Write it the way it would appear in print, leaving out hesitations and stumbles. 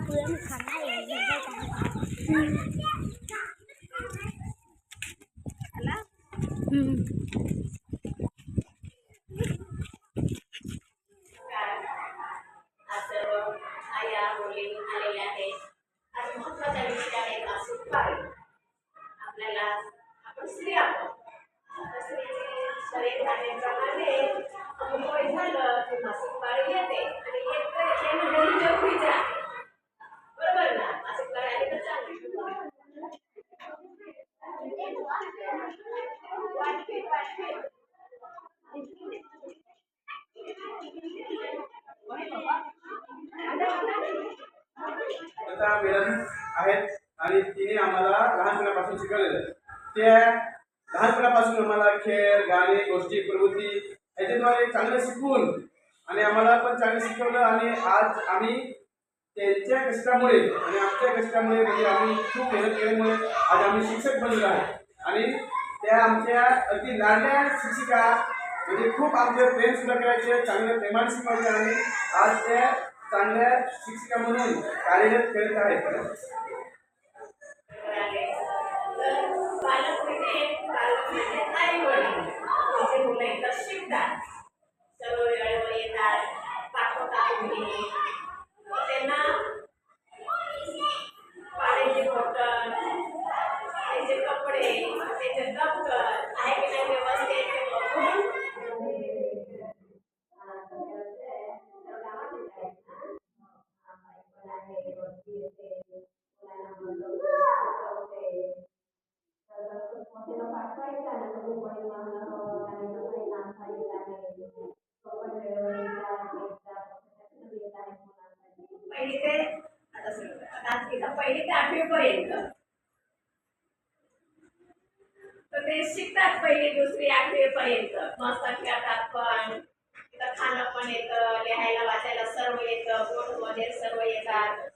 आया मुली आलेल्या आहेत. आज महत्वाचा विषय आहे मासिक पाळी. आपल्याला आपण स्त्री आहोत. शरीर धारण्याप्रमाणे अमुक वय झालं की मासिक पाळी येते आणि हे म्हणजे जरुरीच आहे. बरोबर ना? मासिक पाळी आली तर चांगली. मॅडम आहेत आणि तिने आम्हाला लहानपणापासून शिकवलेलं. त्या लहानपणापासून आम्हाला खेळ, गाणे, गोष्टी, प्रवृत्ती याच्याद्वारे चांगलं शिकवून आणि आम्हाला पण चांगलं शिकवलं. आणि आज आम्ही त्यांच्या कष्टामुळे आणि आमच्या कष्टामुळे म्हणजे आम्ही खूप मेहनत केल्यामुळे आज आम्ही शिक्षक बनलो आहे. आणि त्या आमच्या अगदी लाडल्या शिक्षिका म्हणजे खूप आमचे प्रेम सुद्धा करायचे, चांगल्या प्रेमाने शिकवायचे आणि आज त्या चांगल्या शिक्षिका म्हणून कार्यरत करत आहेत. सर्व वेळेवर येतात, पाठवतात त्यांना पाण्याची बॉटल, त्याचे कपडे, त्याचे दप्तर आहे की नाही व्यवस्थित ते बघून पहिली ते पहिली ते 8वी पर्यंत तर ते शिकतात. पहिली, दुसरी, 8वी पर्यंत मस्त खेळतात. पण तिथं खाणं पण येतं, लिहायला वाचायला सर्व येतं, बोर्ड वगैरे सर्व येतात.